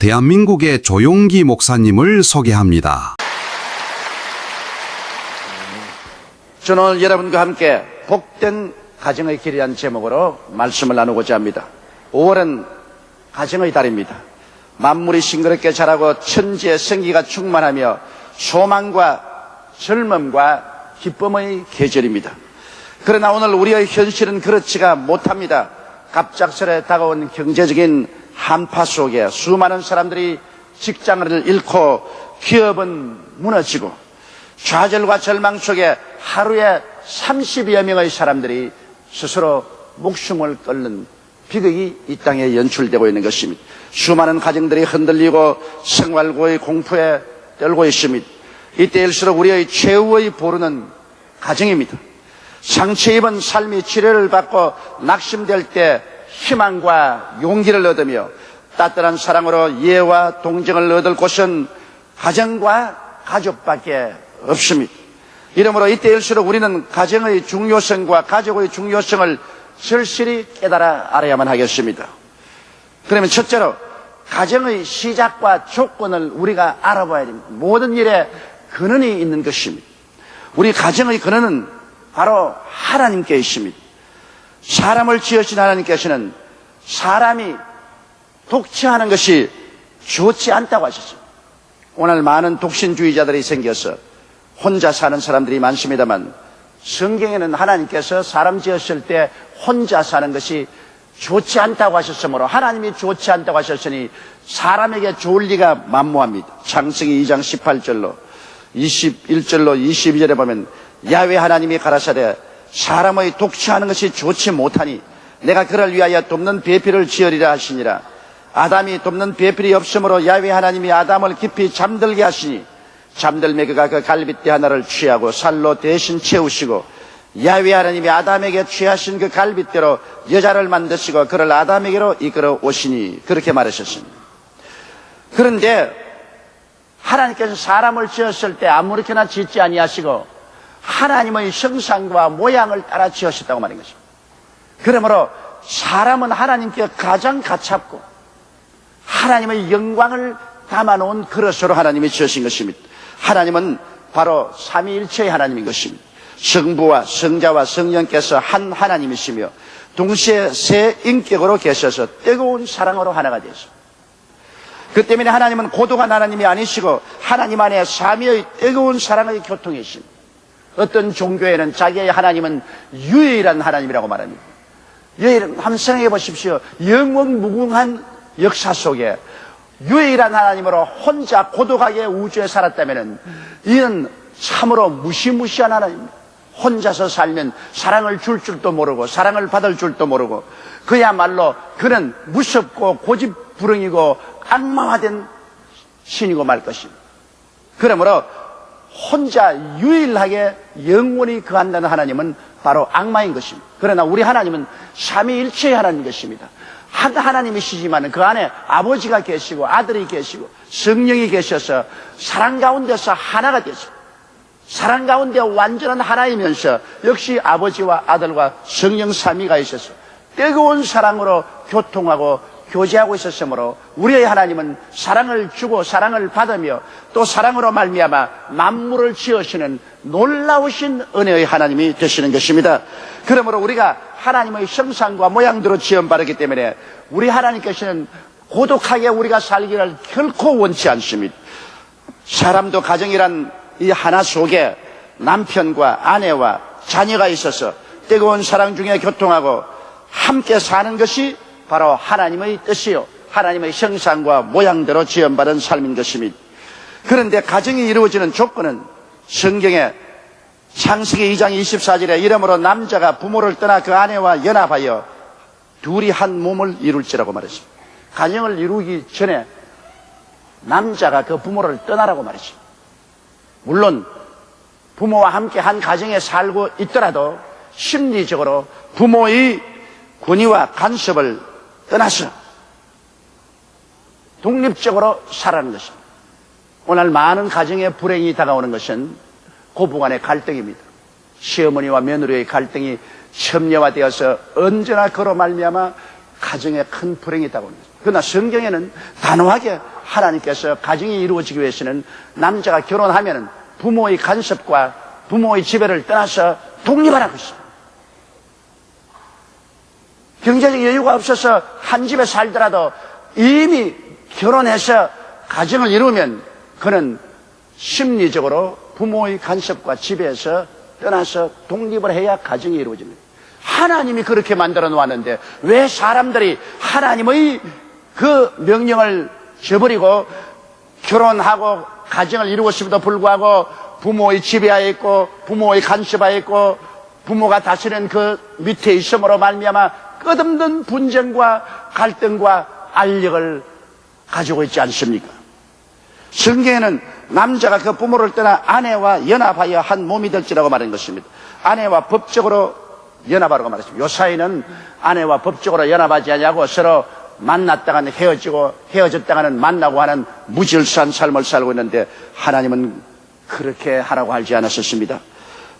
대한민국의 조용기 목사님을 소개합니다. 저는 오늘 여러분과 함께 복된 가정의 길이라는 제목으로 말씀을 나누고자 합니다. 5월은 가정의 달입니다. 만물이 싱그럽게 자라고 천지의 생기가 충만하며 소망과 젊음과 기쁨의 계절입니다. 그러나 오늘 우리의 현실은 그렇지가 못합니다. 갑작스레 다가온 경제적인 한파 속에 수많은 사람들이 직장을 잃고 기업은 무너지고 좌절과 절망 속에 하루에 30여 명의 사람들이 스스로 목숨을 끊는 비극이 이 땅에 연출되고 있는 것입니다. 수많은 가정들이 흔들리고 생활고의 공포에 떨고 있습니다. 이때일수록 우리의 최후의 보루는 가정입니다. 상처 입은 삶이 치료를 받고 낙심될 때 희망과 용기를 얻으며 따뜻한 사랑으로 이해와 동정을 얻을 곳은 가정과 가족밖에 없습니다. 이러므로 이때일수록 우리는 가정의 중요성과 가족의 중요성을 절실히 깨달아 알아야만 하겠습니다. 그러면 첫째로 가정의 시작과 조건을 우리가 알아봐야 됩니다. 모든 일에 근원이 있는 것입니다. 우리 가정의 근원은 바로 하나님께 있습니다. 사람을 지으신 하나님께서는 사람이 독처하는 것이 좋지 않다고 하셨습니다. 오늘 많은 독신주의자들이 생겨서 혼자 사는 사람들이 많습니다만 성경에는 하나님께서 사람 지었을 때 혼자 사는 것이 좋지 않다고 하셨으므로 하나님이 좋지 않다고 하셨으니 사람에게 좋을 리가 만무합니다. 창세기 2장 18절로 21절로 22절에 보면 야훼 하나님이 가라사대 사람의 독처하는 것이 좋지 못하니 내가 그를 위하여 돕는 배필을 지으리라 하시니라. 아담이 돕는 배필이 없으므로 야훼 하나님이 아담을 깊이 잠들게 하시니 잠들매 그가 그 갈빗대 하나를 취하고 살로 대신 채우시고 야훼 하나님이 아담에게 취하신 그 갈빗대로 여자를 만드시고 그를 아담에게로 이끌어 오시니 그렇게 말하셨습니다. 그런데 하나님께서 사람을 지었을 때 아무렇게나 짓지 아니하시고 하나님의 형상과 모양을 따라 지으셨다고 말인 것입니다. 그러므로 사람은 하나님께 가장 가깝고 하나님의 영광을 담아놓은 그릇으로 하나님이 지으신 것입니다. 하나님은 바로 삼위일체의 하나님인 것입니다. 성부와 성자와 성령께서 한 하나님이시며 동시에 세 인격으로 계셔서 뜨거운 사랑으로 하나가 되었습니다. 그 때문에 하나님은 고독한 하나님이 아니시고 하나님 안에 삼위의 뜨거운 사랑의 교통이십니다. 어떤 종교에는 자기의 하나님은 유일한 하나님이라고 말합니다. 한번 생각해 보십시오. 영원무궁한 역사 속에 유일한 하나님으로 혼자 고독하게 우주에 살았다면 이는 참으로 무시무시한 하나님입니다. 혼자서 살면 사랑을 줄 줄도 모르고 사랑을 받을 줄도 모르고 그야말로 그는 무섭고 고집부릉이고 악마화된 신이고 말 것입니다. 그러므로 혼자 유일하게 영원히 거한다는 하나님은 바로 악마인 것입니다. 그러나 우리 하나님은 삼위일체의 하나님인 것입니다. 한 하나님이시지만 그 안에 아버지가 계시고 아들이 계시고 성령이 계셔서 사랑 가운데서 하나가 되십니다. 사랑 가운데 완전한 하나이면서 역시 아버지와 아들과 성령 삼위가 있어서 뜨거운 사랑으로 교통하고 교제하고 있었으므로 우리의 하나님은 사랑을 주고 사랑을 받으며 또 사랑으로 말미암아 만물을 지으시는 놀라우신 은혜의 하나님이 되시는 것입니다. 그러므로 우리가 하나님의 형상과 모양대로 지음받았기 때문에 우리 하나님께서는 고독하게 우리가 살기를 결코 원치 않습니다. 사람도 가정이란 이 하나 속에 남편과 아내와 자녀가 있어서 뜨거운 사랑 중에 교통하고 함께 사는 것이 바로 하나님의 뜻이요 하나님의 형상과 모양대로 지음받은 삶인 것입니다. 그런데 가정이 이루어지는 조건은 성경에 창세기 2장 24절에 이러므로 남자가 부모를 떠나 그 아내와 연합하여 둘이 한 몸을 이룰지라고 말했습니다. 가정을 이루기 전에 남자가 그 부모를 떠나라고 말했습니다. 물론 부모와 함께 한 가정에 살고 있더라도 심리적으로 부모의 권위와 간섭을 떠나서 독립적으로 살아가는 것입니다. 오늘 많은 가정에 불행이 다가오는 것은 고부간의 갈등입니다. 시어머니와 며느리의 갈등이 첨예화되어서 언제나 그로 말미암아 가정에 큰 불행이 다가오는 것입니다. 그러나 성경에는 단호하게 하나님께서 가정이 이루어지기 위해서는 남자가 결혼하면 부모의 간섭과 부모의 지배를 떠나서 독립하라고 했습니다. 경제적 여유가 없어서 한 집에 살더라도 이미 결혼해서 가정을 이루면 그는 심리적으로 부모의 간섭과 지배에서 떠나서 독립을 해야 가정이 이루어집니다. 하나님이 그렇게 만들어 놓았는데 왜 사람들이 하나님의 그 명령을 저버리고 결혼하고 가정을 이루었음에도 불구하고 부모의 지배하에 있고 부모의 간섭하에 있고 부모가 다스리는 그 밑에 있음으로 말미암아 끝없는 분쟁과 갈등과 알력을 가지고 있지 않습니까? 성경에는 남자가 그 부모를 떠나 아내와 연합하여 한 몸이 될지라고 말한 것입니다. 아내와 법적으로 연합하라고 말했습니다. 요 사이는 아내와 법적으로 연합하지 않냐고 서로 만났다가는 헤어지고 헤어졌다가는 만나고 하는 무질서한 삶을 살고 있는데 하나님은 그렇게 하라고 하지 않았었습니다.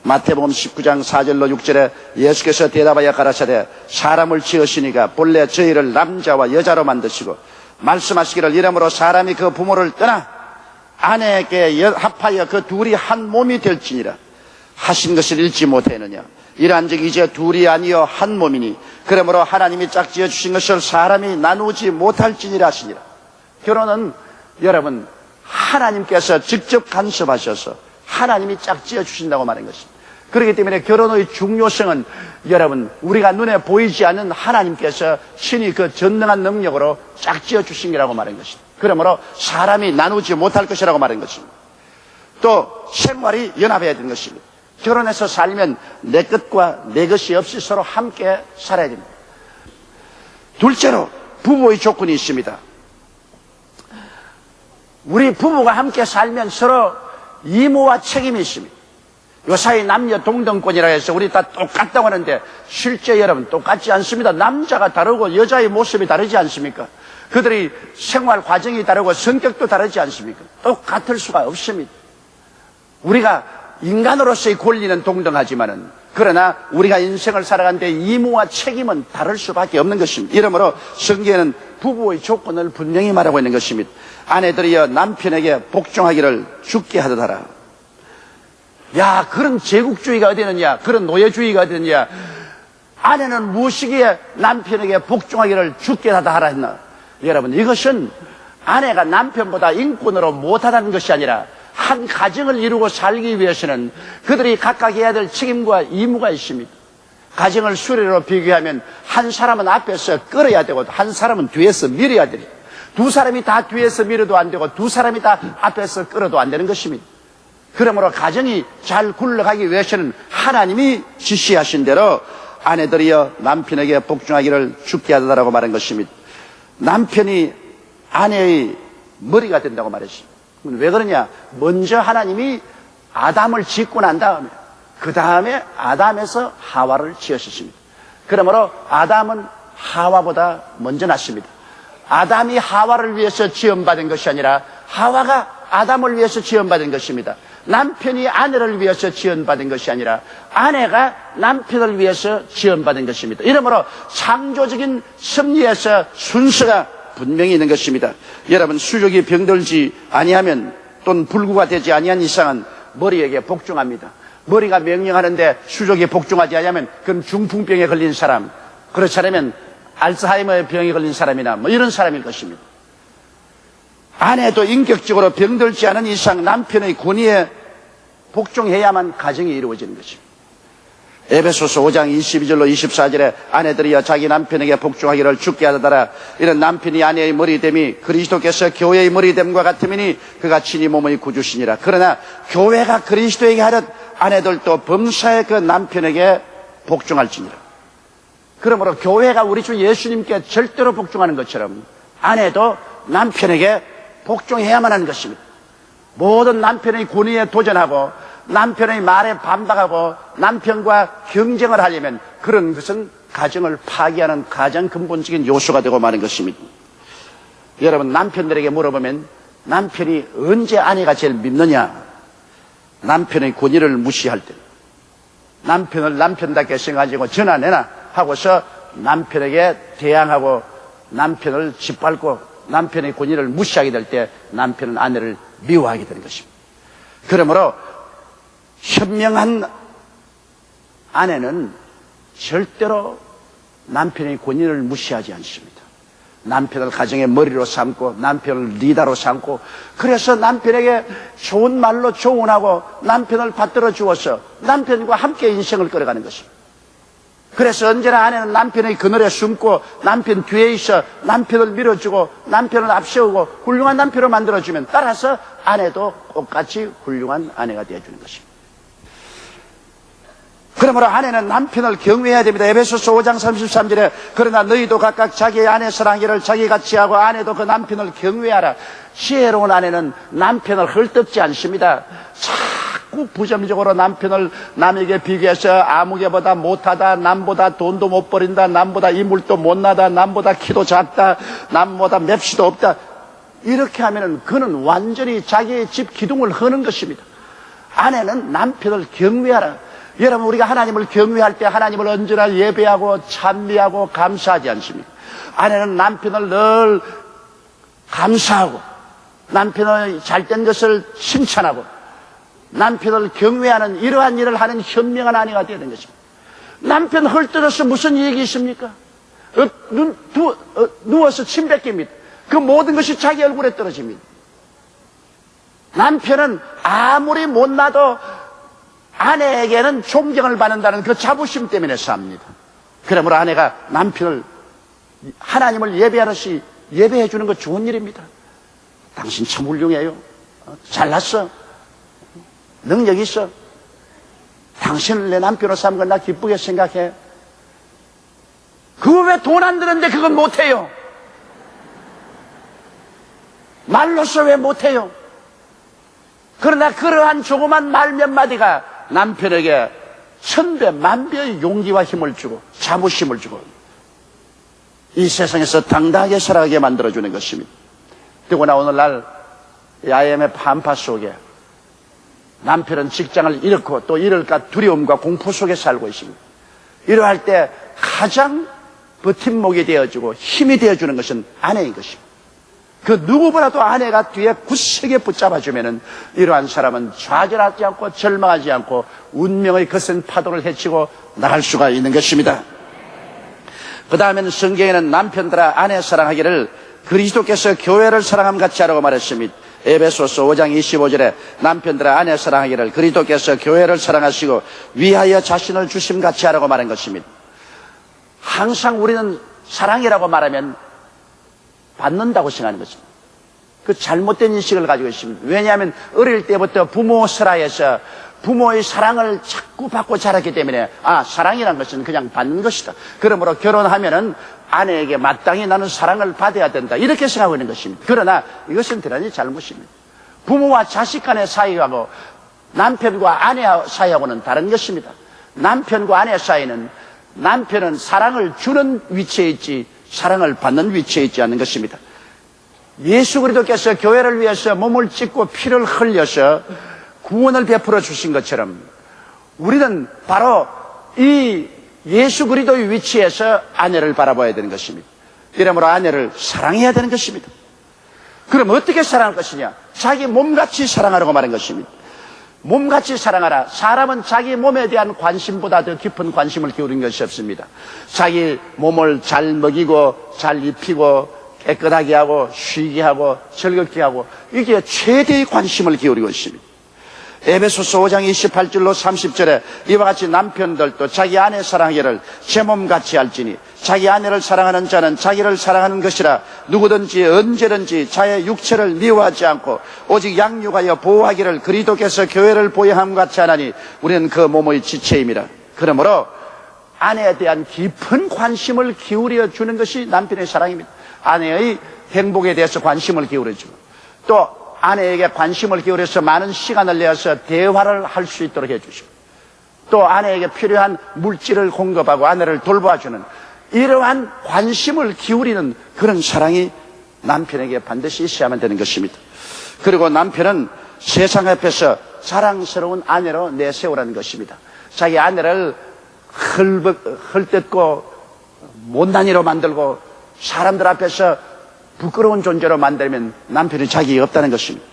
마태복음 19장 4절로 6절에 예수께서 대답하여 가라사대 사람을 지으시니가 본래 저희를 남자와 여자로 만드시고 말씀하시기를 이러므로 사람이 그 부모를 떠나 아내에게 합하여 그 둘이 한 몸이 될지니라 하신 것을 읽지 못했느냐. 이러한즉 이제 둘이 아니여 한 몸이니 그러므로 하나님이 짝지어 주신 것을 사람이 나누지 못할지니라 하시니라. 결혼은 여러분 하나님께서 직접 간섭하셔서 하나님이 짝지어 주신다고 말한 것입니다. 그렇기 때문에 결혼의 중요성은 여러분 우리가 눈에 보이지 않는 하나님께서 신이 그 전능한 능력으로 짝지어 주신 거라고 말한 것입니다. 그러므로 사람이 나누지 못할 것이라고 말한 것입니다. 또 생활이 연합해야 되는 것입니다. 결혼해서 살면 내 것과 내 것이 없이 서로 함께 살아야 됩니다. 둘째로 부부의 조건이 있습니다. 우리 부부가 함께 살면 서로 이모와 책임이 있습니다. 요사이 남녀 동등권이라 해서 우리 다 똑같다고 하는데 실제 여러분 똑같지 않습니다. 남자가 다르고 여자의 모습이 다르지 않습니까? 그들이 생활 과정이 다르고 성격도 다르지 않습니까? 똑같을 수가 없습니다. 우리가 인간으로서의 권리는 동등하지만은 그러나 우리가 인생을 살아가는데 이무와 책임은 다를 수밖에 없는 것입니다. 이러므로 성경에는 부부의 조건을 분명히 말하고 있는 것입니다. 아내들이여 남편에게 복종하기를 죽게 하듯 하라. 야, 그런 제국주의가 어디 있느냐, 그런 노예주의가 어디 있느냐. 아내는 무엇이기에 남편에게 복종하기를 죽게 하듯 하라 했나. 여러분, 이것은 아내가 남편보다 인권으로 못하다는 것이 아니라 한 가정을 이루고 살기 위해서는 그들이 각각 해야 될 책임과 의무가 있습니다. 가정을 수레로 비교하면 한 사람은 앞에서 끌어야 되고 한 사람은 뒤에서 밀어야 됩니다. 두 사람이 다 뒤에서 밀어도 안 되고 두 사람이 다 앞에서 끌어도 안 되는 것입니다. 그러므로 가정이 잘 굴러가기 위해서는 하나님이 지시하신 대로 아내들이여 남편에게 복종하기를 죽게 하더라고 말한 것입니다. 남편이 아내의 머리가 된다고 말했습니다. 왜 그러냐? 먼저 하나님이 아담을 짓고 난 다음에 그 다음에 아담에서 하와를 지으셨습니다. 그러므로 아담은 하와보다 먼저 났습니다. 아담이 하와를 위해서 지음받은 것이 아니라 하와가 아담을 위해서 지음받은 것입니다. 남편이 아내를 위해서 지음받은 것이 아니라 아내가 남편을 위해서 지음받은 것입니다. 이러므로 창조적인 섭리에서 순서가 분명히 있는 것입니다. 여러분, 수족이 병들지 아니하면 또는 불구가 되지 아니한 이상은 머리에게 복종합니다. 머리가 명령하는데 수족이 복종하지 않으면 그건 중풍병에 걸린 사람, 그렇지 않으면 알츠하이머 병에 걸린 사람이나 뭐 이런 사람일 것입니다. 아내도 인격적으로 병들지 않은 이상 남편의 권위에 복종해야만 가정이 이루어지는 것입니다. 에베소서 5장 22절로 24절에 아내들이여 자기 남편에게 복종하기를 죽게 하더라. 이런 남편이 아내의 머리됨이 그리스도께서 교회의 머리됨과 같음이니 그가 친히 몸의 구주시니라. 그러나 교회가 그리스도에게 하듯 아내들도 범사의 그 남편에게 복종할지니라. 그러므로 교회가 우리 주 예수님께 절대로 복종하는 것처럼 아내도 남편에게 복종해야만 하는 것입니다. 모든 남편의 권위에 도전하고 남편의 말에 반박하고 남편과 경쟁을 하려면 그런 것은 가정을 파괴하는 가장 근본적인 요소가 되고 마는 것입니다. 여러분, 남편들에게 물어보면 남편이 언제 아내가 제일 밉느냐? 남편의 권위를 무시할 때, 남편을 남편답게 생각하고 전화 내놔 하고서 남편에게 대항하고 남편을 짓밟고 남편의 권위를 무시하게 될 때 남편은 아내를 미워하게 되는 것입니다. 그러므로 현명한 아내는 절대로 남편의 권위를 무시하지 않습니다. 남편을 가정의 머리로 삼고 남편을 리더로 삼고, 그래서 남편에게 좋은 말로 조언하고 남편을 받들어 주어서 남편과 함께 인생을 끌어가는 것입니다. 그래서 언제나 아내는 남편의 그늘에 숨고 남편 뒤에 있어 남편을 밀어주고 남편을 앞세우고 훌륭한 남편을 만들어주면 따라서 아내도 똑같이 훌륭한 아내가 되어주는 것입니다. 그러므로 아내는 남편을 경외해야 됩니다. 에베소서 5장 33절에 그러나 너희도 각각 자기의 아내 사랑하기를 자기같이 하고 아내도 그 남편을 경외하라. 지혜로운 아내는 남편을 헐뜯지 않습니다. 자꾸 부정적으로 남편을 남에게 비교해서 아무개보다 못하다, 남보다 돈도 못 버린다, 남보다 이물도 못나다, 남보다 키도 작다, 남보다 맵시도 없다, 이렇게 하면은 그는 완전히 자기의 집 기둥을 허는 것입니다. 아내는 남편을 경외하라. 여러분, 우리가 하나님을 경외할 때 하나님을 언제나 예배하고 찬미하고 감사하지 않습니까? 아내는 남편을 늘 감사하고 남편의 잘된 것을 칭찬하고 남편을 경외하는 이러한 일을 하는 현명한 아내가 되는 것입니다. 남편 헐뜯어서 무슨 이익이 있습니까? 누워서 침 뱉깁니다. 그 모든 것이 자기 얼굴에 떨어집니다. 남편은 아무리 못나도 아내에게는 존경을 받는다는 그 자부심 때문에 삽니다. 그러므로 아내가 남편을 하나님을 예배하듯이 예배해 주는 거 좋은 일입니다. 당신 참 훌륭해요. 잘났어. 능력 있어. 당신을 내 남편으로 삼은 걸 나 기쁘게 생각해. 그거 왜 돈 안 드는데 그건 못해요? 말로써 왜 못해요? 그러나 그러한 조그만 말 몇 마디가 남편에게 천배 만배의 용기와 힘을 주고 자부심을 주고 이 세상에서 당당하게 살아가게 만들어주는 것입니다. 더구나 오늘날 IMF 한파 속에 남편은 직장을 잃고 또 잃을까 두려움과 공포 속에 살고 있습니다. 이러할 때 가장 버팀목이 되어주고 힘이 되어주는 것은 아내인 것입니다. 그 누구보다도 아내가 뒤에 굳세게 붙잡아주면은 이러한 사람은 좌절하지 않고 절망하지 않고 운명의 거센 파도를 헤치고 나갈 수가 있는 것입니다. 그 다음에는 성경에는 남편들아 아내 사랑하기를 그리스도께서 교회를 사랑함 같이 하라고 말했습니다. 에베소서 5장 25절에 남편들아 아내 사랑하기를 그리스도께서 교회를 사랑하시고 위하여 자신을 주심 같이 하라고 말한 것입니다. 항상 우리는 사랑이라고 말하면 받는다고 생각하는 것입니다. 그 잘못된 인식을 가지고 있습니다. 왜냐하면 어릴 때부터 부모 설하에서 부모의 사랑을 자꾸 받고 자랐기 때문에 사랑이란 것은 그냥 받는 것이다. 그러므로 결혼하면은 아내에게 마땅히 나는 사랑을 받아야 된다, 이렇게 생각하고 있는 것입니다. 그러나 이것은 대단히 잘못입니다. 부모와 자식 간의 사이하고 남편과 아내 사이하고는 다른 것입니다. 남편과 아내 사이는 남편은 사랑을 주는 위치에 있지 사랑을 받는 위치에 있지 않는 것입니다. 예수 그리스도께서 교회를 위해서 몸을 찢고 피를 흘려서 구원을 베풀어 주신 것처럼 우리는 바로 이 예수 그리스도의 위치에서 아내를 바라봐야 되는 것입니다. 이러므로 아내를 사랑해야 되는 것입니다. 그럼 어떻게 사랑할 것이냐? 자기 몸같이 사랑하라고 말한 것입니다. 몸같이 사랑하라. 사람은 자기 몸에 대한 관심보다 더 깊은 관심을 기울이는 것이 없습니다. 자기 몸을 잘 먹이고 잘 입히고 깨끗하게 하고 쉬게 하고 즐겁게 하고 이게 최대의 관심을 기울이고 있습니다. 에베소서 5장 28절로 30절에 이와 같이 남편들도 자기 아내 사랑하기를 제 몸같이 할지니 자기 아내를 사랑하는 자는 자기를 사랑하는 것이라. 누구든지 언제든지 자의 육체를 미워하지 않고 오직 양육하여 보호하기를 그리스도께서 교회를 보호함 같이 하나니 우리는 그 몸의 지체임이라. 그러므로 아내에 대한 깊은 관심을 기울여 주는 것이 남편의 사랑입니다. 아내의 행복에 대해서 관심을 기울여 주고 또 아내에게 관심을 기울여서 많은 시간을 내어서 대화를 할 수 있도록 해주시고 또 아내에게 필요한 물질을 공급하고 아내를 돌봐주는 이러한 관심을 기울이는 그런 사랑이 남편에게 반드시 있어야만 되는 것입니다. 그리고 남편은 세상 앞에서 자랑스러운 아내로 내세우라는 것입니다. 자기 아내를 헐뜯고 못난이로 만들고 사람들 앞에서 부끄러운 존재로 만들면 남편이 자격이 없다는 것입니다.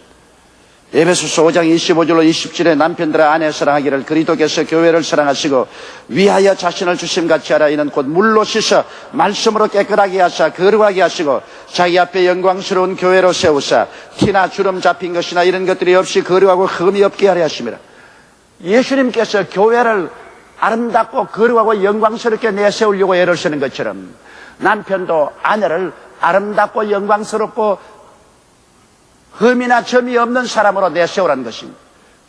에베소서 5장 25절로 27에 남편들아 아내 사랑하기를 그리스도께서 교회를 사랑하시고 위하여 자신을 주심같이 하라. 이는 곧 물로 씻어 말씀으로 깨끗하게 하사 거룩하게 하시고 자기 앞에 영광스러운 교회로 세우사 티나 주름 잡힌 것이나 이런 것들이 없이 거룩하고 흠이 없게 하려 하심이라. 예수님께서 교회를 아름답고 거룩하고 영광스럽게 내세우려고 애를 쓰는 것처럼 남편도 아내를 아름답고 영광스럽고 흠이나 점이 없는 사람으로 내세우라는 것입니다.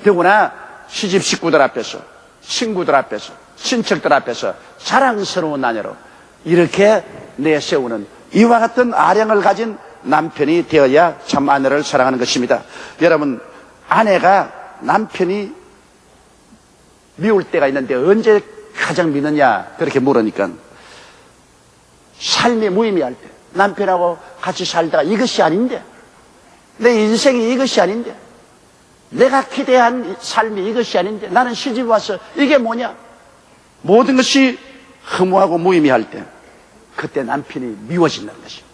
더구나 시집 식구들 앞에서, 친구들 앞에서, 친척들 앞에서 자랑스러운 아내로 이렇게 내세우는 이와 같은 아량을 가진 남편이 되어야 참 아내를 사랑하는 것입니다. 여러분, 아내가 남편이 미울 때가 있는데 언제 가장 미느냐 그렇게 물으니까 삶이 무의미할 때 남편하고 같이 살다가 이것이 아닌데 내 인생이 이것이 아닌데 내가 기대한 삶이 이것이 아닌데 나는 시집 와서 이게 뭐냐 모든 것이 허무하고 무의미할 때 그때 남편이 미워진다는 것입니다.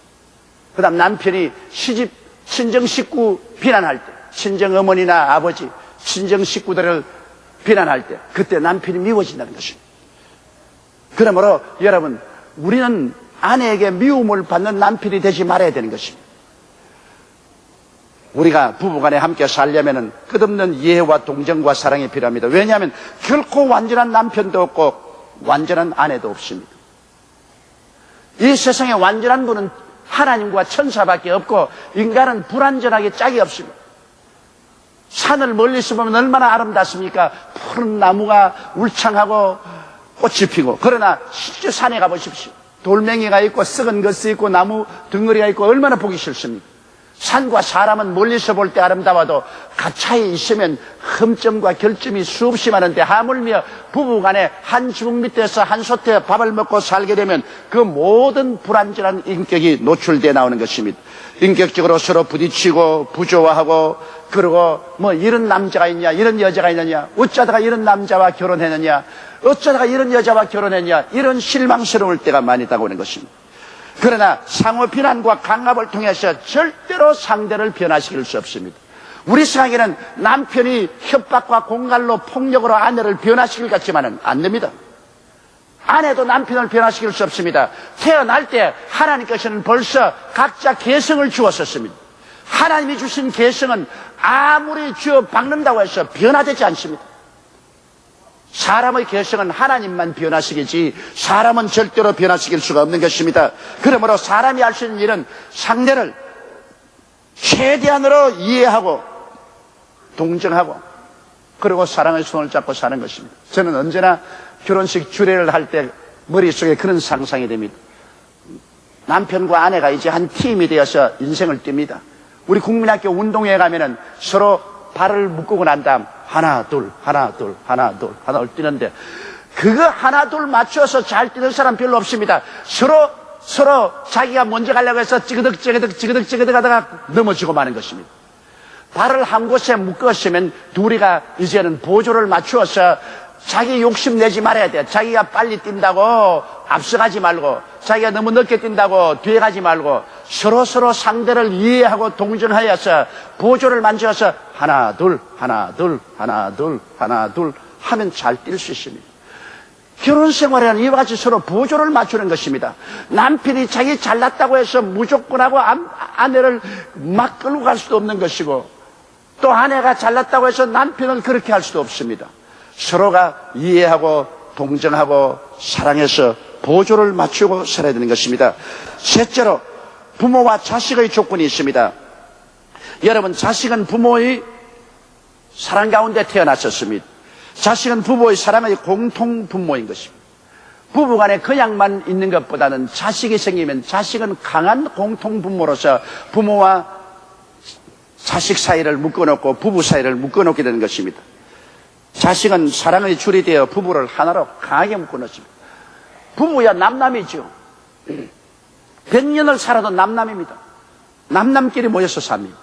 그 다음 남편이 시집 친정 식구 비난할 때 친정 어머니나 아버지 친정 식구들을 비난할 때 그때 남편이 미워진다는 것입니다. 그러므로 여러분 우리는 아내에게 미움을 받는 남편이 되지 말아야 되는 것입니다. 우리가 부부간에 함께 살려면 끝없는 이해와 동정과 사랑이 필요합니다. 왜냐하면 결코 완전한 남편도 없고 완전한 아내도 없습니다. 이 세상에 완전한 분은 하나님과 천사밖에 없고 인간은 불완전하게 짝이 없습니다. 산을 멀리서 보면 얼마나 아름답습니까? 푸른 나무가 울창하고 꽃이 피고 그러나 실제 산에 가보십시오. 돌멩이가 있고 썩은 것이 있고 나무 덩어리가 있고 얼마나 보기 싫습니까? 산과 사람은 멀리서 볼 때 아름다워도 가차에 있으면 흠점과 결점이 수없이 많은데 하물며 부부간에 한 지붕 밑에서 한 솥에 밥을 먹고 살게 되면 그 모든 불완전한 인격이 노출되어 나오는 것입니다. 인격적으로 서로 부딪히고 부조화하고 그리고 뭐 이런 남자가 있냐 이런 여자가 있느냐 어쩌다가 이런 남자와 결혼했느냐 어쩌다가 이런 여자와 결혼했냐 이런 실망스러울 때가 많이 다가오는 것입니다. 그러나 상호 비난과 강압을 통해서 절대로 상대를 변화시킬 수 없습니다. 우리 생각에는 남편이 협박과 공갈로 폭력으로 아내를 변화시킬 것 같지만은 안 됩니다. 아내도 남편을 변화시킬 수 없습니다. 태어날 때 하나님께서는 벌써 각자 개성을 주었었습니다. 하나님이 주신 개성은 아무리 쥐어 박는다고 해서 변화되지 않습니다. 사람의 개성은 하나님만 변화시키지 사람은 절대로 변화시킬 수가 없는 것입니다. 그러므로 사람이 할 수 있는 일은 상대를 최대한으로 이해하고 동정하고 그리고 사랑의 손을 잡고 사는 것입니다. 저는 언제나 결혼식 주례를 할 때 머릿속에 그런 상상이 됩니다. 남편과 아내가 이제 한 팀이 되어서 인생을 띱니다. 우리 국민학교 운동회에 가면은 서로 발을 묶고 난 다음 하나 둘 하나 둘 하나 둘 하나 둘 뛰는데 그거 하나 둘 맞춰서 잘 뛰는 사람 별로 없습니다. 서로 자기가 먼저 가려고 해서 찌그덕 하다가 넘어지고 마는 것입니다. 발을 한 곳에 묶었으면 둘이가 이제는 보조를 맞추어서 자기 욕심 내지 말아야 돼. 자기가 빨리 뛴다고 앞서가지 말고 자기가 너무 늦게 뛴다고 뒤에 가지 말고 서로 상대를 이해하고 동정하여서 보조를 만져서 하나 둘 하나 둘 하나 둘 하나 둘 하면 잘 뛸 수 있습니다. 결혼 생활에는 이와 같이 서로 보조를 맞추는 것입니다. 남편이 자기 잘났다고 해서 무조건 하고 아내를 막 끌고 갈 수도 없는 것이고 또 아내가 잘났다고 해서 남편을 그렇게 할 수도 없습니다. 서로가 이해하고 동정하고 사랑해서 보조를 맞추고 살아야 되는 것입니다. 셋째로 부모와 자식의 조건이 있습니다. 여러분, 자식은 부모의 사랑 가운데 태어났었습니다. 자식은 부모의 사랑의 공통 분모인 것입니다. 부부간에 그냥만 있는 것보다는 자식이 생기면 자식은 강한 공통 분모로서 부모와 자식 사이를 묶어놓고 부부 사이를 묶어놓게 되는 것입니다. 자식은 사랑의 줄이 되어 부부를 하나로 강하게 묶어놓습니다. 부부야 남남이죠. 100년을 살아도 남남입니다. 남남끼리 모여서 삽니다.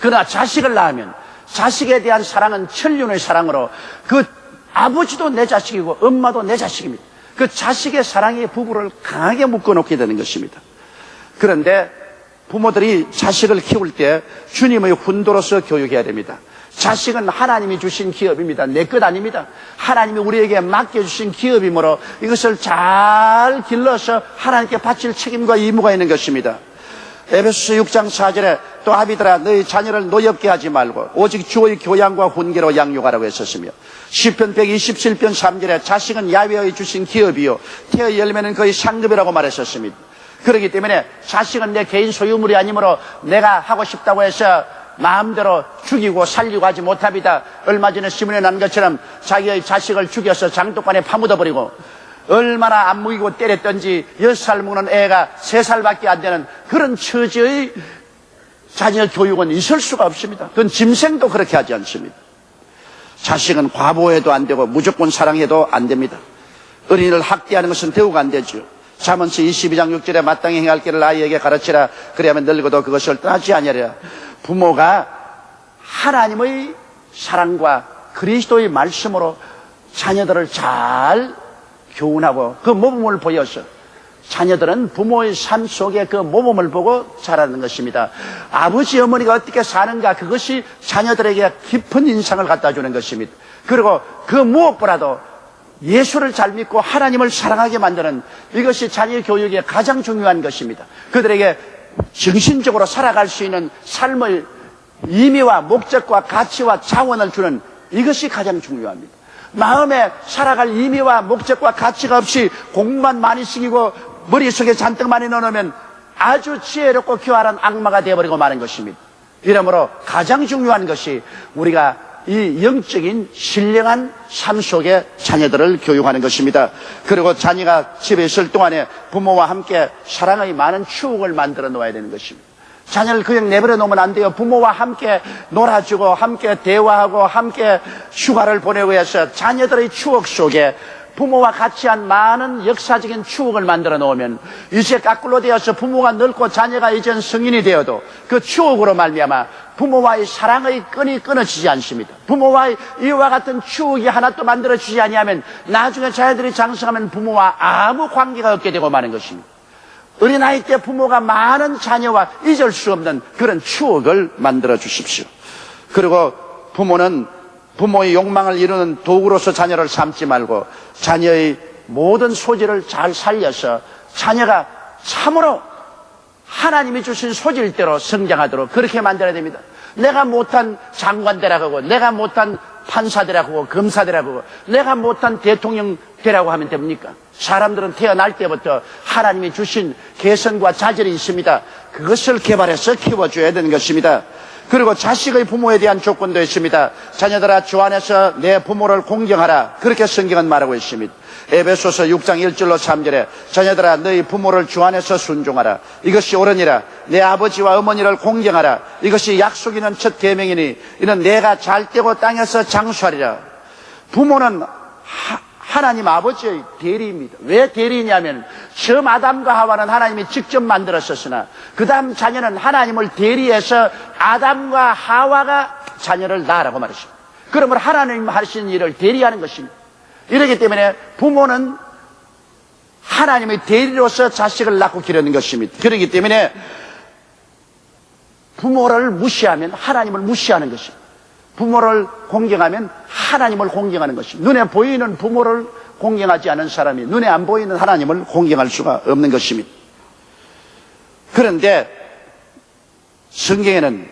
그러나 자식을 낳으면 자식에 대한 사랑은 천륜의 사랑으로 그 아버지도 내 자식이고 엄마도 내 자식입니다. 그 자식의 사랑이 부부를 강하게 묶어놓게 되는 것입니다. 그런데 부모들이 자식을 키울 때 주님의 훈도로서 교육해야 됩니다. 자식은 하나님이 주신 기업입니다. 내 것 아닙니다. 하나님이 우리에게 맡겨주신 기업이므로 이것을 잘 길러서 하나님께 바칠 책임과 의무가 있는 것입니다. 에베소서 6장 4절에 또 아비들아 너희 자녀를 노엽게 하지 말고 오직 주의 교양과 훈계로 양육하라고 했었으며 시편 127편 3절에 자식은 야훼의 주신 기업이요 태의 열매는 그의 상급이라고 말했었습니다. 그렇기 때문에 자식은 내 개인 소유물이 아니므로 내가 하고 싶다고 해서 마음대로 죽이고 살리고 하지 못합니다. 얼마 전에 신문에 난 것처럼 자기의 자식을 죽여서 장독관에 파묻어버리고 얼마나 안 먹이고 때렸던지 6살 먹는 애가 3살밖에 안 되는 그런 처지의 자녀 교육은 있을 수가 없습니다. 그건 짐승도 그렇게 하지 않습니다. 자식은 과보해도 안 되고 무조건 사랑해도 안 됩니다. 어린이를 학대하는 것은 더욱 안 되죠. 잠언서 22장 6절에 마땅히 행할 길을 아이에게 가르치라. 그래야만 늙어도 그것을 떠나지 아니하리라. 부모가 하나님의 사랑과 그리스도의 말씀으로 자녀들을 잘 교훈하고 그 모범을 보여서 자녀들은 부모의 삶 속에 그 모범을 보고 자라는 것입니다. 아버지 어머니가 어떻게 사는가 그것이 자녀들에게 깊은 인상을 갖다 주는 것입니다. 그리고 그 무엇보다도 예수를 잘 믿고 하나님을 사랑하게 만드는 이것이 자녀 교육의 가장 중요한 것입니다. 그들에게 정신적으로 살아갈 수 있는 삶의 의미와 목적과 가치와 자원을 주는 이것이 가장 중요합니다. 마음에 살아갈 의미와 목적과 가치가 없이 공부만 많이 시키고 머릿속에 잔뜩 많이 넣어놓으면 아주 지혜롭고 교활한 악마가 되어버리고 마는 것입니다. 이러므로 가장 중요한 것이 우리가 이 영적인 신령한 삶 속에 자녀들을 교육하는 것입니다. 그리고 자녀가 집에 있을 동안에 부모와 함께 사랑의 많은 추억을 만들어 놓아야 되는 것입니다. 자녀를 그냥 내버려 놓으면 안 돼요. 부모와 함께 놀아주고 함께 대화하고 함께 휴가를 보내고 해서 자녀들의 추억 속에 부모와 같이 한 많은 역사적인 추억을 만들어 놓으면 이제 까꿀로 되어서 부모가 늙고 자녀가 이젠 성인이 되어도 그 추억으로 말미암아 부모와의 사랑의 끈이 끊어지지 않습니다. 부모와의 이와 같은 추억이 하나도 만들어지지 아니하면 나중에 자녀들이 장성하면 부모와 아무 관계가 없게 되고 마는 것입니다. 어린아이 때 부모가 많은 자녀와 잊을 수 없는 그런 추억을 만들어 주십시오. 그리고 부모는 부모의 욕망을 이루는 도구로서 자녀를 삼지 말고 자녀의 모든 소질을 잘 살려서 자녀가 참으로 하나님이 주신 소질대로 성장하도록 그렇게 만들어야 됩니다. 내가 못한 장관 되라고 하고 내가 못한 판사 되라고 하고 검사 되라고 하고 내가 못한 대통령 되라고 하면 됩니까? 사람들은 태어날 때부터 하나님이 주신 개성과 자질이 있습니다. 그것을 개발해서 키워줘야 되는 것입니다. 그리고 자식의 부모에 대한 조건도 있습니다. 자녀들아 주 안에서 내 부모를 공경하라. 그렇게 성경은 말하고 있습니다. 에베소서 6장 1절로 3절에 자녀들아 너희 부모를 주 안에서 순종하라. 이것이 옳으니라. 내 아버지와 어머니를 공경하라. 이것이 약속 있는 첫 계명이니 이는 내가 잘 되고 땅에서 장수하리라. 부모는 하나님 아버지의 대리입니다. 왜 대리냐면 처음 아담과 하와는 하나님이 직접 만들었었으나 그 다음 자녀는 하나님을 대리해서 아담과 하와가 자녀를 낳으라고 말했습니다. 그러므로 하나님 하시는 일을 대리하는 것입니다. 이렇기 때문에 부모는 하나님의 대리로서 자식을 낳고 기르는 것입니다. 그렇기 때문에 부모를 무시하면 하나님을 무시하는 것입니다. 부모를 공경하면 하나님을 공경하는 것입니다. 눈에 보이는 부모를 공경하지 않은 사람이 눈에 안 보이는 하나님을 공경할 수가 없는 것입니다. 그런데 성경에는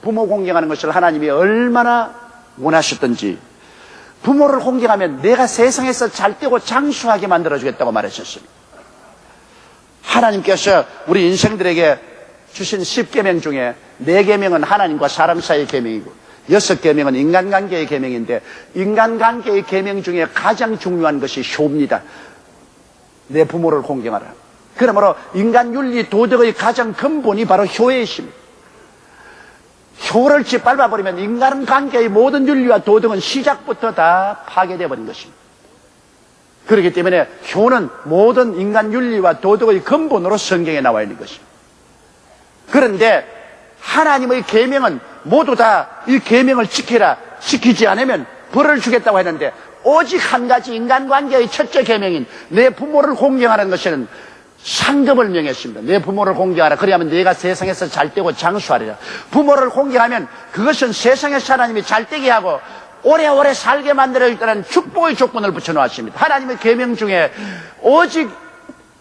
부모 공경하는 것을 하나님이 얼마나 원하셨던지 부모를 공경하면 내가 세상에서 잘되고 장수하게 만들어주겠다고 말하셨습니다. 하나님께서 우리 인생들에게 주신 10계명 중에 4계명은 하나님과 사람 사이의 계명이고 6계명은 인간관계의 계명인데 인간관계의 계명 중에 가장 중요한 것이 효입니다. 내 부모를 공경하라. 그러므로 인간윤리 도덕의 가장 근본이 바로 효에 있습니다. 효를 짓밟아버리면 인간관계의 모든 윤리와 도덕은 시작부터 다 파괴되어 버린 것입니다. 그렇기 때문에 효는 모든 인간윤리와 도덕의 근본으로 성경에 나와 있는 것입니다. 그런데 하나님의 계명은 모두 다 이 계명을 지키라. 지키지 않으면 벌을 주겠다고 했는데 오직 한 가지 인간관계의 첫째 계명인 내 부모를 공경하는 것에는 상급을 명했습니다. 내 부모를 공경하라. 그래야면 내가 세상에서 잘되고 장수하리라. 부모를 공경하면 그것은 세상에서 하나님이 잘되게 하고 오래오래 살게 만들어 있다는 축복의 조건을 붙여놓았습니다. 하나님의 계명 중에 오직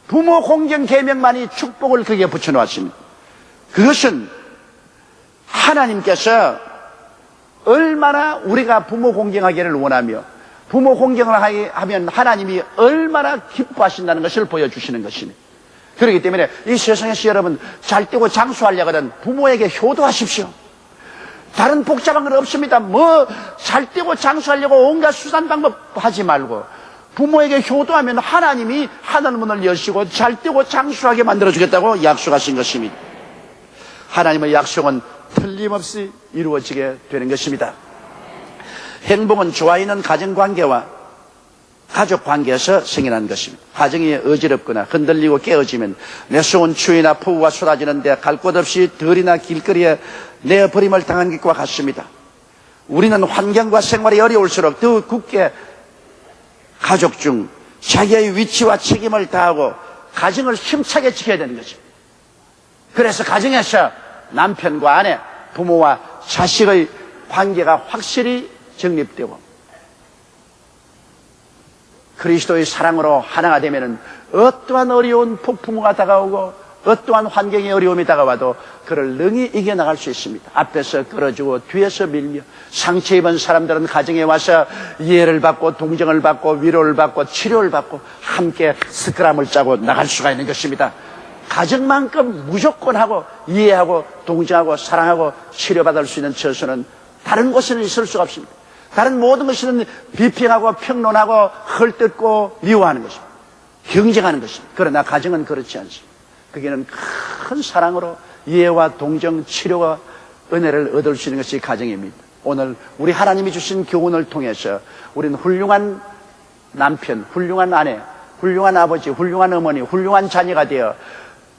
부모 공경 계명만이 축복을 거기에 붙여놓았습니다. 그것은 하나님께서 얼마나 우리가 부모 공경하기를 원하며 부모 공경을 하면 하나님이 얼마나 기뻐하신다는 것을 보여주시는 것입니다. 그렇기 때문에 이 세상에서 여러분 잘되고 장수하려거든 부모에게 효도하십시오. 다른 복잡한 건 없습니다. 뭐 잘되고 장수하려고 온갖 수단 방법 하지 말고 부모에게 효도하면 하나님이 하늘문을 여시고 잘되고 장수하게 만들어주겠다고 약속하신 것입니다. 하나님의 약속은 틀림없이 이루어지게 되는 것입니다. 행복은 좋아 있는 가정관계와 가족관계에서 생겨난 것입니다. 가정이 어지럽거나 흔들리고 깨어지면 매서운 추위나 폭우가 쏟아지는데 갈 곳 없이 들이나 길거리에 내버림을 당한 것과 같습니다. 우리는 환경과 생활이 어려울수록 더 굳게 가족 중 자기의 위치와 책임을 다하고 가정을 힘차게 지켜야 되는 것입니다. 그래서 가정에서 남편과 아내, 부모와 자식의 관계가 확실히 정립되고 그리스도의 사랑으로 하나가 되면은 어떠한 어려운 폭풍우가 다가오고 어떠한 환경의 어려움이 다가와도 그를 능히 이겨나갈 수 있습니다. 앞에서 끌어주고 뒤에서 밀며 상처 입은 사람들은 가정에 와서 이해를 받고 동정을 받고 위로를 받고 치료를 받고 함께 스크럼을 짜고 나갈 수가 있는 것입니다. 가정만큼 무조건 하고 이해하고 동정하고 사랑하고 치료받을 수 있는 처소는 다른 곳에는 있을 수가 없습니다. 다른 모든 것은 비평하고 평론하고 헐뜯고 미워하는 것입니다. 경쟁하는 것입니다. 그러나 가정은 그렇지 않습니다. 거기는 큰 사랑으로 이해와 동정, 치료와 은혜를 얻을 수 있는 것이 가정입니다. 오늘 우리 하나님이 주신 교훈을 통해서 우리는 훌륭한 남편, 훌륭한 아내, 훌륭한 아버지, 훌륭한 어머니, 훌륭한 자녀가 되어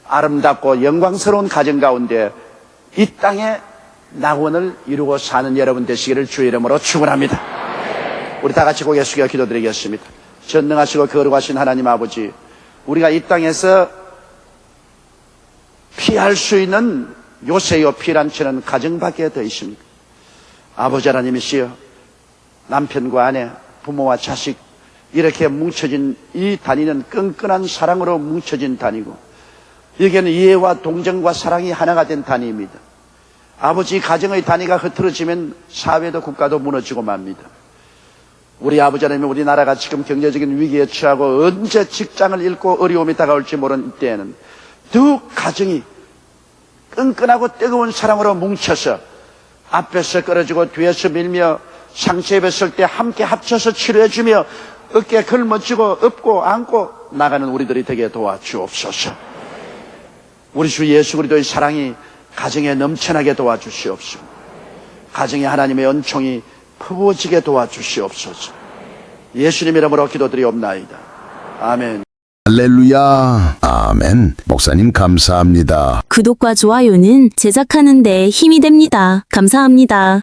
아름답고 영광스러운 가정 가운데 이 땅에 낙원을 이루고 사는 여러분 되시기를 주의 이름으로 축원합니다. 우리 다 같이 고개 숙여 기도드리겠습니다. 전능하시고 거룩하신 하나님 아버지, 우리가 이 땅에서 피할 수 있는 요새요 피란처는 가정밖에 더 있습니다. 아버지 하나님이시여, 남편과 아내, 부모와 자식 이렇게 뭉쳐진 이 단위는 끈끈한 사랑으로 뭉쳐진 단위고 여기에는 이해와 동정과 사랑이 하나가 된 단위입니다. 아버지, 가정의 단위가 흐트러지면 사회도 국가도 무너지고 맙니다. 우리 아버지 하나님, 우리나라가 지금 경제적인 위기에 처하고 언제 직장을 잃고 어려움이 다가올지 모르는 이때에는 두 가정이 끈끈하고 뜨거운 사랑으로 뭉쳐서 앞에서 끌어주고 뒤에서 밀며 상처 입었을 때 함께 합쳐서 치료해주며 어깨에 걸머쥐고 업고 안고 나가는 우리들이 되게 도와주옵소서. 우리 주 예수 그리스도의 사랑이 가정에 넘쳐나게 도와주시옵소서. 가정에 하나님의 은총이 퍼부어지게 도와주시옵소서. 예수님 이름으로 기도드리옵나이다. 아멘. 할렐루야. 아멘. 목사님 감사합니다. 구독과 좋아요는 제작하는 데 힘이 됩니다. 감사합니다.